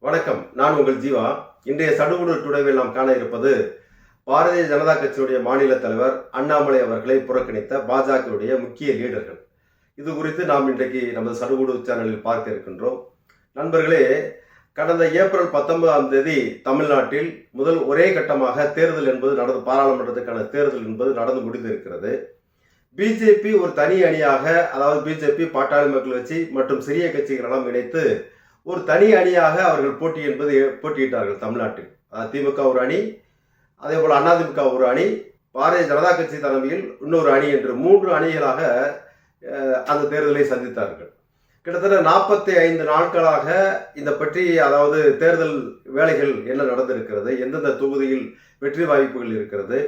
வணக்கம், நான் உங்கள் ஜீவா. இன்றைய சடுகுடு டுடேவில் நாம் காண இருப்பது பாரதிய ஜனதா கட்சியுடைய மாநில தலைவர் அண்ணாமலை அவர்களை புறக்கணித்த பாஜகவுடைய முக்கிய லீடர்கள். இது குறித்து நாம் இன்றைக்கு நமது சடுகுடு சேனலில் பார்க்க இருக்கின்றோம். நண்பர்களே, கடந்த ஏப்ரல் 19ஆம் தேதி தமிழ்நாட்டில் முதல் ஒரே கட்டமாக தேர்தல் என்பது பாராளுமன்றத்துக்கான தேர்தல் என்பது நடந்து முடிந்திருக்கிறது. பிஜேபி ஒரு தனி அணியாக, அதாவது பிஜேபி, பாட்டாளி மக்கள் கட்சி மற்றும் சிறிய கட்சிகளெல்லாம் இணைத்து ஒரு தனி அணியாக அவர்கள் போட்டியிட்டார்கள் தமிழ்நாட்டில். திமுக ஒரு அணி, அதே போல் அதிமுக ஒரு அணி, பாரதிய ஜனதா கட்சி தலைமையில் இன்னொரு அணி என்று 3 அணிகளாக அந்த தேர்தலை சந்தித்தார்கள். கிட்டத்தட்ட 45 நாட்களாக இந்த பற்றி, அதாவது தேர்தல் வேலைகள் என்ன நடந்திருக்கிறது, எந்தெந்த தொகுதியில் வெற்றி வாய்ப்புகள் இருக்கிறது,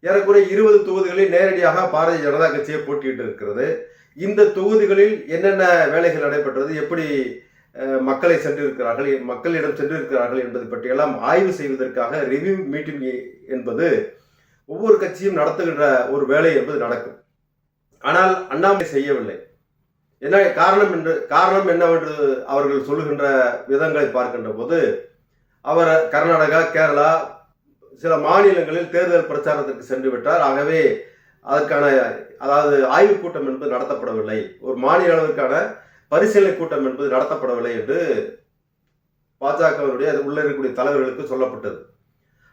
ஏறக்குறைய 20 தொகுதிகளில் நேரடியாக பாரதிய ஜனதா கட்சியை போட்டியிட்டு இருக்கிறது. இந்த தொகுதிகளில் என்னென்ன வேலைகள் நடைபெற்றது, எப்படி மக்களை மக்களிடம் சென்றிருக்கிறார்கள் என்பதை பற்றியெல்லாம் ஆய்வு செய்வதற்காக ரிவ்யூ மீட்டிங் என்பது ஒவ்வொரு கட்சியும் நடத்துகின்ற ஒரு வேலை என்பது நடக்கும். ஆனால் அண்ணாமலை செய்யவில்லை. என்ன காரணம் என்னவென்று அவர்கள் சொல்லுகின்ற விதங்களை பார்க்கின்ற போது, அவர் கர்நாடகா, கேரளா, சில மாநிலங்களில் தேர்தல் பிரச்சாரத்திற்கு சென்று விட்டார். ஆகவே அதற்கான, அதாவது ஆய்வுக் கூட்டம் என்பது நடத்தப்படவில்லை, ஒரு மாநில அளவிற்கான பரிசீலனை கூட்டம் என்பது நடத்தப்படவில்லை என்று பாஜகவினுடைய உள்ள இருக்கக்கூடிய தலைவர்களுக்கு சொல்லப்பட்டது.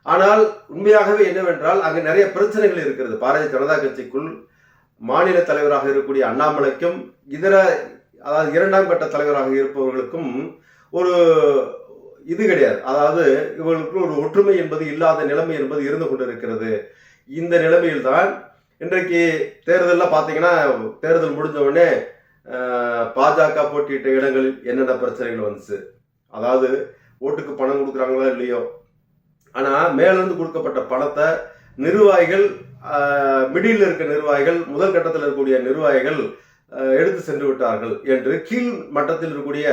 ஆனால் உண்மையாகவே என்னவென்றால், அங்கு நிறைய பிரச்சனைகள் இருக்கிறது. பாரதிய ஜனதா கட்சிக்குள் மாநில தலைவராக இருக்கக்கூடிய அண்ணாமலைக்கும் அதாவது 2ஆம் கட்ட தலைவராக இருப்பவர்களுக்கும் ஒரு இது கிடையாது. அதாவது இவர்களுக்கு ஒரு ஒற்றுமை என்பது இல்லாத நிலைமை என்பது இருந்து கொண்டிருக்கிறது. இந்த நிலைமையில்தான் இன்றைக்கு தேர்தலில் பார்த்தீங்கன்னா, தேர்தல் முடிஞ்ச உடனே பாஜக போட்டியிட்ட இடங்களில் என்னென்ன பிரச்சனைகள் வந்துச்சு. அதாவது ஓட்டுக்கு பணம் கொடுக்குறாங்களோ இல்லையோ, ஆனால் மேலிருந்து கொடுக்கப்பட்ட பணத்தை நிர்வாகிகள், மிடில் இருக்க நிர்வாகிகள், முதல் கட்டத்தில் இருக்கக்கூடிய நிர்வாகிகள் எடுத்து சென்று விட்டார்கள் என்று கீழ் மட்டத்தில் இருக்கக்கூடிய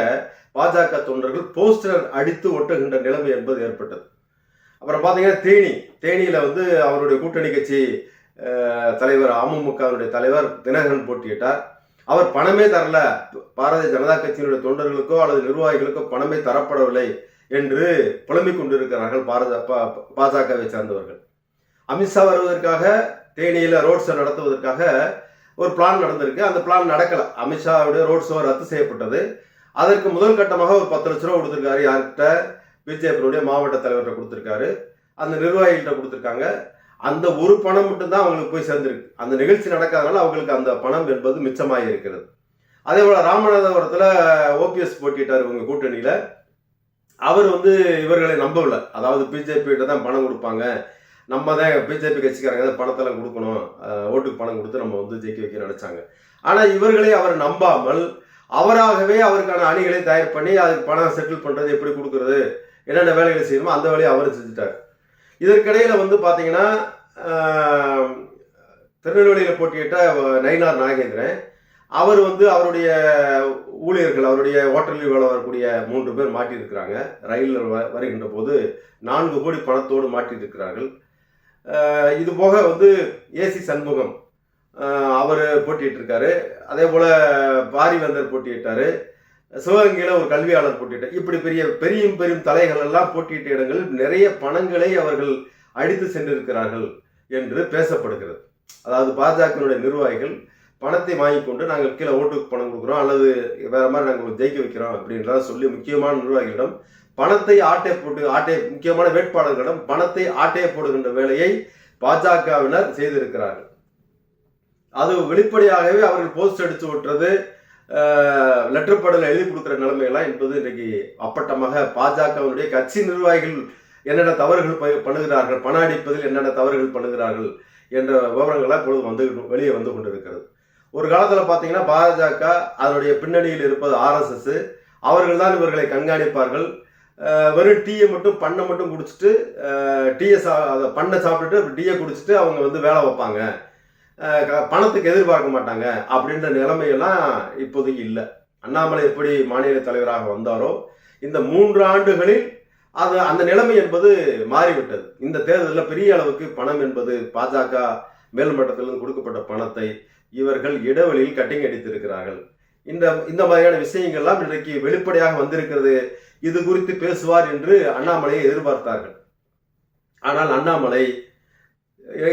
பாஜக தொண்டர்கள் போஸ்டர் அடித்து ஒட்டுகின்ற நிலைமை என்பது ஏற்பட்டது. அப்புறம் பார்த்தீங்கன்னா, தேனியில் அவருடைய கூட்டணி கட்சி தலைவர், அமமுகவினுடைய தலைவர் தினகரன் போட்டியிட்டார். அவர் பணமே தரல, பாரதிய ஜனதா கட்சியினுடைய தொண்டர்களுக்கோ அல்லது நிர்வாகிகளுக்கோ பணமே தரப்படவில்லை என்று புலம்பிக் கொண்டிருக்கிறார்கள் பாஜகவை சார்ந்தவர்கள். அமித்ஷா வருவதற்காக தேனியில் ரோட் ஷோ நடத்துவதற்காக ஒரு பிளான் நடந்திருக்கு. அந்த பிளான் நடக்கல. அமித்ஷாவுடைய ரோட் ஷோ ரத்து செய்யப்பட்டது. அதற்கு முதல் கட்டமாக ஒரு 10 லட்ச ரூபா கொடுத்திருக்காரு. யார்கிட்ட? பிஜேபியுடைய மாவட்ட தலைவர்கிட்ட கொடுத்திருக்காரு, அந்த நிர்வாகிகள்கிட்ட கொடுத்திருக்காங்க. அந்த ஒரு பணம் மட்டும்தான் அவங்களுக்கு போய் சேர்ந்திருக்கு. அந்த நிகழ்ச்சி நடக்காதனால அவங்களுக்கு அந்த பணம் என்பது மிச்சமாக இருக்கிறது. அதே போல ராமநாதபுரத்தில் ஓபிஎஸ் போட்டிட்டார் இவங்க கூட்டணியில. அவர் இவர்களை நம்பவில்லை. அதாவது பிஜேபி கிட்ட தான் பணம் கொடுப்பாங்க, நம்ம தான் பிஜேபி கட்சிக்காரங்க தான் பணத்தெல்லாம் கொடுக்கணும், ஓட்டுக்கு பணம் கொடுத்து நம்ம ஜெயிக்க வைக்க நினைச்சாங்க. ஆனால் இவர்களை அவர் நம்பாமல் அவராகவே அவருக்கான அணிகளை தயார் பண்ணி அதுக்கு பணம் செட்டில் பண்றது, எப்படி கொடுக்கறது, என்னென்ன வேலைகளை செய்யணுமோ அந்த வேலையை அவர் செஞ்சுட்டார். இதற்கிடையில் பார்த்தீங்கன்னா, திருநெல்வேலியில் போட்டியிட்ட நயினார் நாகேந்திரன், அவர் அவருடைய ஊழியர்கள், அவருடைய ஹோட்டலில் வேலை வரக்கூடிய 3 பேர் மாட்டியிருக்கிறாங்க. ரயிலில் வருகின்ற போது 4 கோடி பணத்தோடு மாட்டியிருக்கிறார்கள். இது போக ஏசி சண்முகம் அவர் போட்டிட்டு இருக்காரு. அதே போல பாரிவேந்தர் போட்டியிட்டாரு. சிவகங்கையில் ஒரு கல்வியாளர் போட்டியிட்டார். இப்படி பெரும் தலைகள் எல்லாம் போட்டியிட்ட இடங்களில் நிறைய பணங்களை அவர்கள் அடித்து சென்றிருக்கிறார்கள் என்று பேசப்படுகிறது. அதாவது பாஜகவினுடைய நிர்வாகிகள் பணத்தை வாங்கி கொண்டு, நாங்கள் கீழே ஓட்டுக்கு பணம் கொடுக்குறோம் அல்லது வேற மாதிரி நாங்கள் ஜெயிக்க வைக்கிறோம் அப்படின்றத சொல்லி முக்கியமான நிர்வாகிகளிடம் பணத்தை முக்கியமான வேட்பாளர்களிடம் பணத்தை ஆட்டைய போடுகின்ற வேலையை பாஜகவினர் செய்திருக்கிறார்கள். அது வெளிப்படையாகவே அவர்கள் போஸ்ட் அடித்து விட்டுறது, லெட்டர் படல எழுதி கொடுக்குற நிலைமையெல்லாம் என்பது இன்றைக்கு அப்பட்டமாக பாஜகவினுடைய கட்சி நிர்வாகிகள் என்னென்ன தவறுகள் பண்ணுகிறார்கள், பணம் அடிப்பதில் என்னென்ன தவறுகள் பண்ணுகிறார்கள் என்ற விவரங்கள்லாம் இப்பொழுது வெளியே வந்து கொண்டிருக்கிறது. ஒரு காலத்தில் பார்த்தீங்கன்னா, பாஜக அதனுடைய பின்னணியில் இருப்பது RSS, அவர்கள் தான் இவர்களை கண்காணிப்பார்கள். வெறும் டீயை மட்டும் பண்ணை மட்டும் குடிச்சிட்டு, பண்ணை சாப்பிட்டுட்டு டீயை குடிச்சிட்டு அவங்க வேலை வைப்பாங்க, பணத்துக்கு எதிர்பார்க்க மாட்டாங்க அப்படின்ற நிலைமையெல்லாம் இப்போதைக்கு இல்லை. அண்ணாமலை எப்படி மாநில தலைவராக வந்தாரோ, இந்த 3 ஆண்டுகளில் அந்த நிலைமை என்பது மாறிவிட்டது. இந்த தேர்தலில் பெரிய அளவுக்கு பணம் என்பது, பாஜக மேல்மட்டத்திலிருந்து கொடுக்கப்பட்ட பணத்தை இவர்கள் இடைவெளியில் கட்டிங் அடித்திருக்கிறார்கள். இந்த மாதிரியான விஷயங்கள்லாம் இன்றைக்கு வெளிப்படையாக வந்திருக்கிறது. இது குறித்து பேசுவார் என்று அண்ணாமலையை எதிர்பார்த்தார்கள். ஆனால் அண்ணாமலை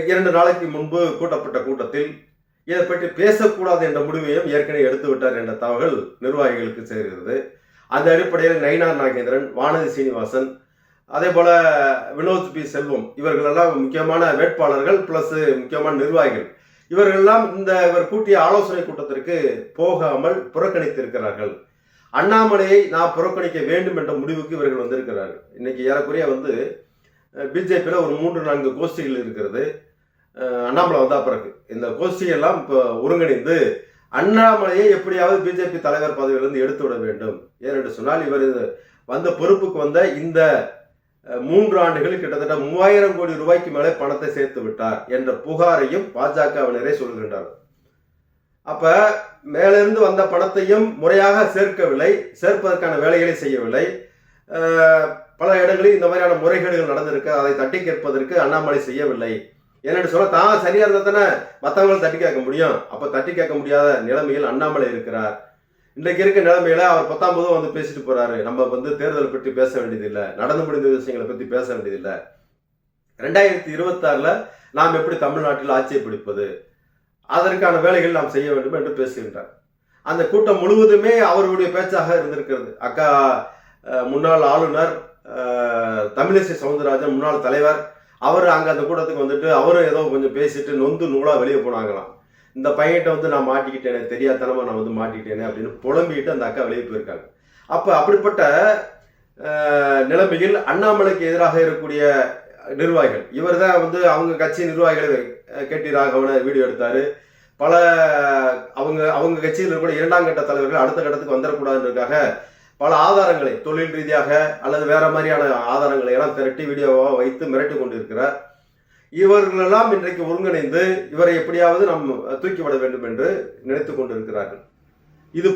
2 நாளைக்கு முன்பு கூட்டப்பட்ட கூட்டத்தில் இதை பற்றி பேசக்கூடாது என்ற முடிவையும் ஏற்கனவே எடுத்து விட்டார் என்ற தகவல் நிர்வாகிகளுக்கு சேர்கிறது. அந்த அடிப்படையில் நயினார் நாகேந்திரன், வானதி சீனிவாசன், அதே போல வினோத் பி செல்வம் இவர்களெல்லாம் முக்கியமான வேட்பாளர்கள் பிளஸ் முக்கியமான நிர்வாகிகள். இவர்களெல்லாம் இவர் கூட்டிய ஆலோசனை கூட்டத்திற்கு போகாமல் புறக்கணித்திருக்கிறார்கள். அண்ணாமலையை நான் புறக்கணிக்க வேண்டும் என்ற முடிவுக்கு இவர்கள் வந்திருக்கிறார்கள். இன்னைக்கு ஏறக்குறைய பிஜேபியில் ஒரு 3-4 கோஷ்டிகள் இருக்கிறது. அண்ணாமலை வந்தா பிறகு இந்த கோஷ்டியெல்லாம் இப்போ ஒருங்கிணைந்து அண்ணாமலையை எப்படியாவது பிஜேபி தலைவர் பதவியிலிருந்து எடுத்து விட வேண்டும். ஏனென்று சொன்னால் இவர் வந்த பொறுப்புக்கு வந்த இந்த 3 ஆண்டுகளில் கிட்டத்தட்ட 3000 கோடி ரூபாய்க்கு மேலே பணத்தை சேர்த்து விட்டார் என்ற புகாரையும் பாஜகவினரே சொல்கின்றார். அப்ப மேலிருந்து வந்த பணத்தையும் முறையாக சேர்ப்பதற்கான வேலைகளை செய்யவில்லை. பல இடங்களில் இந்த மாதிரியான முறைகேடுகள் நடந்திருக்கு. அதை தட்டி கேட்பதற்கு அண்ணாமலை செய்யவில்லை. ஏன்னு சொல்ல தான் சரியா இருந்தா தானே மற்றவங்களும் தட்டி கேட்க முடியும். அப்ப தட்டி கேட்க முடியாத நிலைமையில் அண்ணாமலை இருக்கிறார். இன்றைக்கு இருக்க நிலைமையில அவர் 10ஆம் பேசிட்டு போறாரு. நம்ம தேர்தல் பற்றி பேச வேண்டியதில்லை, நடந்து முடிந்த விஷயங்களை பத்தி பேச வேண்டியதில்லை. 2026 நாம் எப்படி தமிழ்நாட்டில் ஆட்சியை பிடிப்பது, அதற்கான வேலைகள் நாம் செய்ய வேண்டும் என்று பேசுகின்றார். அந்த கூட்டம் முழுவதுமே அவருடைய பேச்சாக இருந்திருக்கிறது. அக்கா முன்னாள் ஆளுநர் தமிழிசை சவுந்தரராஜன், முன்னாள் தலைவர், அவர் அங்க அந்த கூட்டத்துக்கு அவரும் ஏதோ கொஞ்சம் பேசிட்டு நொந்து நூலா வெளியே போனாங்களாம். இந்த பையன்கிட்ட நான் மாட்டிக்கிட்டேனே, தெரியாதனமா நான் மாட்டிக்கிட்டேனே அப்படின்னு புலம்பிக்கிட்டு அந்த அக்கா வெளியே போயிருக்காங்க. அப்ப அப்படிப்பட்ட நிலைமையில் அண்ணாமலைக்கு எதிராக இருக்கக்கூடிய நிர்வாகிகள், இவர் தான் அவங்க கட்சி நிர்வாகிகளை கேட்டி ராகவனை வீடியோ எடுத்தாரு. பல அவங்க கட்சியில் இருக்கிற 2ஆம் கட்ட தலைவர்கள் அடுத்த கட்டத்துக்கு வந்துடக்கூடாதுன்றதுக்காக பல ஆதாரங்களை தொழில் ரீதியாக அல்லது வேற மாதிரியான ஆதாரங்களை எல்லாம் திரட்டி வீடியோவாக வைத்து மிரட்டி கொண்டிருக்கிறார். இவர்களெல்லாம் இன்றைக்கு ஒருங்கிணைந்து இவரை எப்படியாவது நாம் தூக்கிவிட வேண்டும் என்று நினைத்துக் கொண்டிருக்கிறார்கள். இது